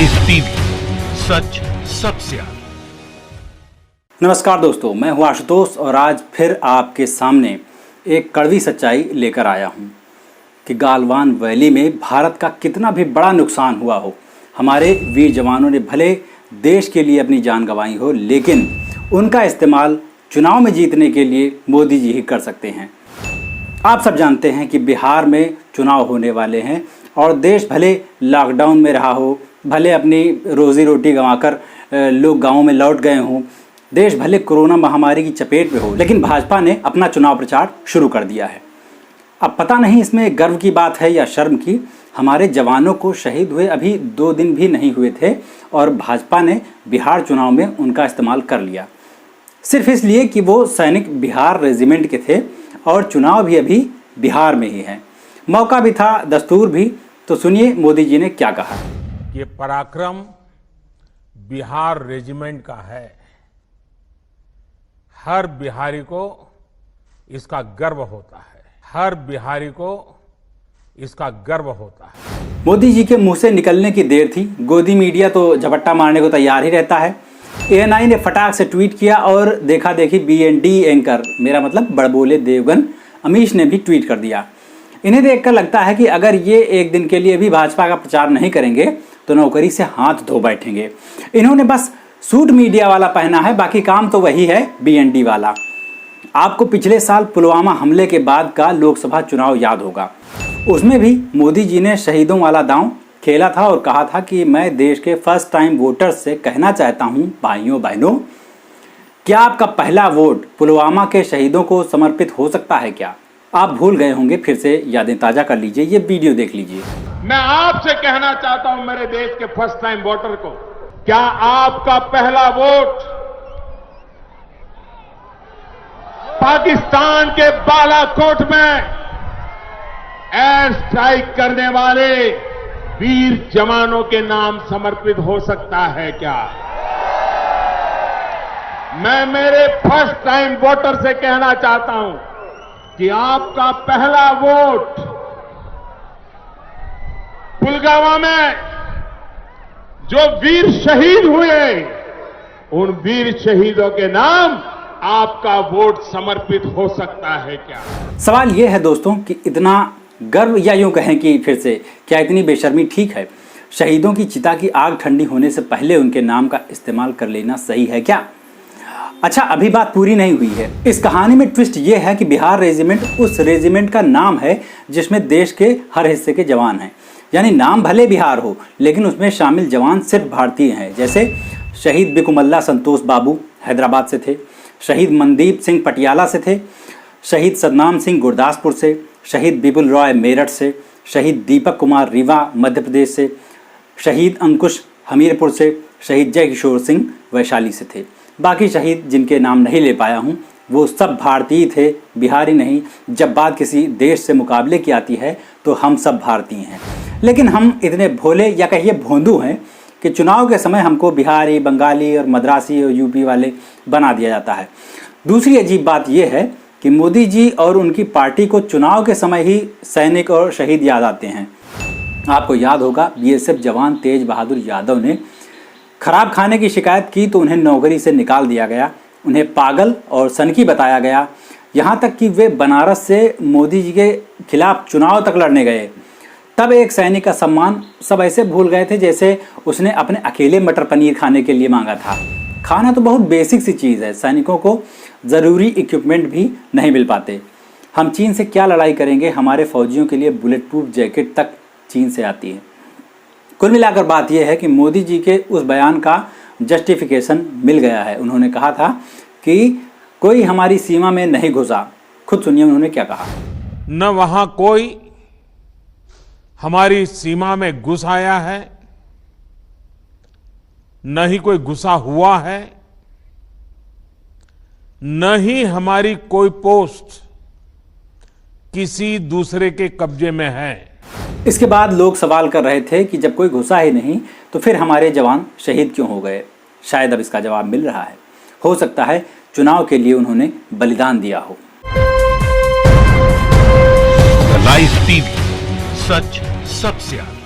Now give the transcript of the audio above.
Live TV, सच सबसे आगे। नमस्कार दोस्तों, मैं हूं आशुतोष और आज फिर आपके सामने एक कड़वी सच्चाई लेकर आया हूं कि गालवान वैली में भारत का कितना भी बड़ा नुकसान हुआ हो, हमारे वीर जवानों ने भले देश के लिए अपनी जान गंवाई हो, लेकिन उनका इस्तेमाल चुनाव में जीतने के लिए मोदी जी ही कर सकते हैं। आप सब जानते हैं कि बिहार में चुनाव होने वाले हैं और देश भले लॉकडाउन में रहा हो, भले अपनी रोज़ी रोटी गंवाकर लोग गाँव में लौट गए हों, देश भले कोरोना महामारी की चपेट में हो, लेकिन भाजपा ने अपना चुनाव प्रचार शुरू कर दिया है। अब पता नहीं इसमें गर्व की बात है या शर्म की। हमारे जवानों को शहीद हुए अभी 2 दिन भी नहीं हुए थे और भाजपा ने बिहार चुनाव में उनका इस्तेमाल कर लिया, सिर्फ इसलिए कि वो सैनिक बिहार रेजिमेंट के थे और चुनाव भी अभी बिहार में ही है। मौका भी था, दस्तूर भी। तो सुनिए मोदी जी ने क्या कहा। ये पराक्रम बिहार रेजिमेंट का है। हर बिहारी को इसका गर्व होता है, हर बिहारी को इसका गर्व होता है। मोदी जी के मुंह से निकलने की देर थी। गोदी मीडिया तो झपट्टा मारने को तैयार ही रहता है। ANI ने फटाक से ट्वीट किया और देखा देखी BND एंकर, मेरा मतलब बड़बोले देवगन अमीश ने भी ट्वीट कर दिया। इन्हें देखकर लगता है कि अगर ये एक दिन के लिए भी भाजपा का प्रचार नहीं करेंगे तो नौकरी से हाथ धो बैठेंगे। इन्होंने बस सूट मीडिया वाला पहना है, बाकी काम तो वही है BND वाला। आपको पिछले साल पुलवामा हमले के बाद का लोकसभा चुनाव याद होगा। उसमें भी मोदी जी ने शहीदों वाला दांव खेला था और कहा था कि मैं देश के फर्स्ट टाइम वोटर्स से कहना चाहता हूं, भाइयों बहनों, क्या आपका पहला वोट पुलवामा के शहीदों को समर्पित हो सकता है क्या? आप भूल गए होंगे, फिर से यादें ताजा कर लीजिए, ये वीडियो देख लीजिए। मैं आपसे कहना चाहता हूं मेरे देश के फर्स्ट टाइम वोटर को, क्या आपका पहला वोट पाकिस्तान के बालाकोट में एयर स्ट्राइक करने वाले वीर जवानों के नाम समर्पित हो सकता है क्या? मैं मेरे फर्स्ट टाइम वोटर से कहना चाहता हूं कि आपका पहला वोट पुलवामा में जो वीर शहीद हुए, उन वीर शहीदों के नाम आपका वोट समर्पित हो सकता है क्या? सवाल यह है दोस्तों कि इतना गर्व, या यूं कहें कि फिर से क्या इतनी बेशर्मी ठीक है? शहीदों की चिता की आग ठंडी होने से पहले उनके नाम का इस्तेमाल कर लेना सही है क्या? अच्छा, अभी बात पूरी नहीं हुई है। इस कहानी में ट्विस्ट ये है कि बिहार रेजिमेंट उस रेजिमेंट का नाम है जिसमें देश के हर हिस्से के जवान हैं। यानी नाम भले बिहार हो, लेकिन उसमें शामिल जवान सिर्फ भारतीय हैं। जैसे शहीद बिकुमल्ला संतोष बाबू हैदराबाद से थे, शहीद मनदीप सिंह पटियाला से थे, शहीद सदनाम सिंह गुरदासपुर से, शहीद बिपुल रॉय मेरठ से, शहीद दीपक कुमार रीवा मध्य प्रदेश से, शहीद अंकुश हमीरपुर से, शहीद जय किशोर सिंह वैशाली से थे। बाकी शहीद जिनके नाम नहीं ले पाया हूँ वो सब भारतीय थे, बिहारी नहीं। जब बात किसी देश से मुकाबले की आती है तो हम सब भारतीय हैं, लेकिन हम इतने भोले या कहिए भोंदू हैं कि चुनाव के समय हमको बिहारी, बंगाली और मद्रासी और UP वाले बना दिया जाता है। दूसरी अजीब बात यह है कि मोदी जी और उनकी पार्टी को चुनाव के समय ही सैनिक और शहीद याद आते हैं। आपको याद होगा BSF जवान तेज बहादुर यादव ने खराब खाने की शिकायत की तो उन्हें नौकरी से निकाल दिया गया, उन्हें पागल और सनकी बताया गया, यहाँ तक कि वे बनारस से मोदी जी के खिलाफ चुनाव तक लड़ने गए। तब एक सैनिक का सम्मान सब ऐसे भूल गए थे जैसे उसने अपने अकेले मटर पनीर खाने के लिए मांगा था। खाना तो बहुत बेसिक सी चीज़ है, सैनिकों को ज़रूरी इक्विपमेंट भी नहीं मिल पाते। हम चीन से क्या लड़ाई करेंगे, हमारे फौजियों के लिए बुलेट प्रूफ जैकेट तक चीन से आती है। कुल मिलाकर बात यह है कि मोदी जी के उस बयान का जस्टिफिकेशन मिल गया है। उन्होंने कहा था कि कोई हमारी सीमा में नहीं घुसा। खुद सुनिए उन्होंने क्या कहा। न वहां कोई हमारी सीमा में घुस आया है, न ही कोई घुसा हुआ है, न ही हमारी कोई पोस्ट किसी दूसरे के कब्जे में है। इसके बाद लोग सवाल कर रहे थे कि जब कोई घुसा ही नहीं तो फिर हमारे जवान शहीद क्यों हो गए? शायद अब इसका जवाब मिल रहा है। हो सकता है चुनाव के लिए उन्होंने बलिदान दिया हो। लाइव टीवी, सच सबसे आगे।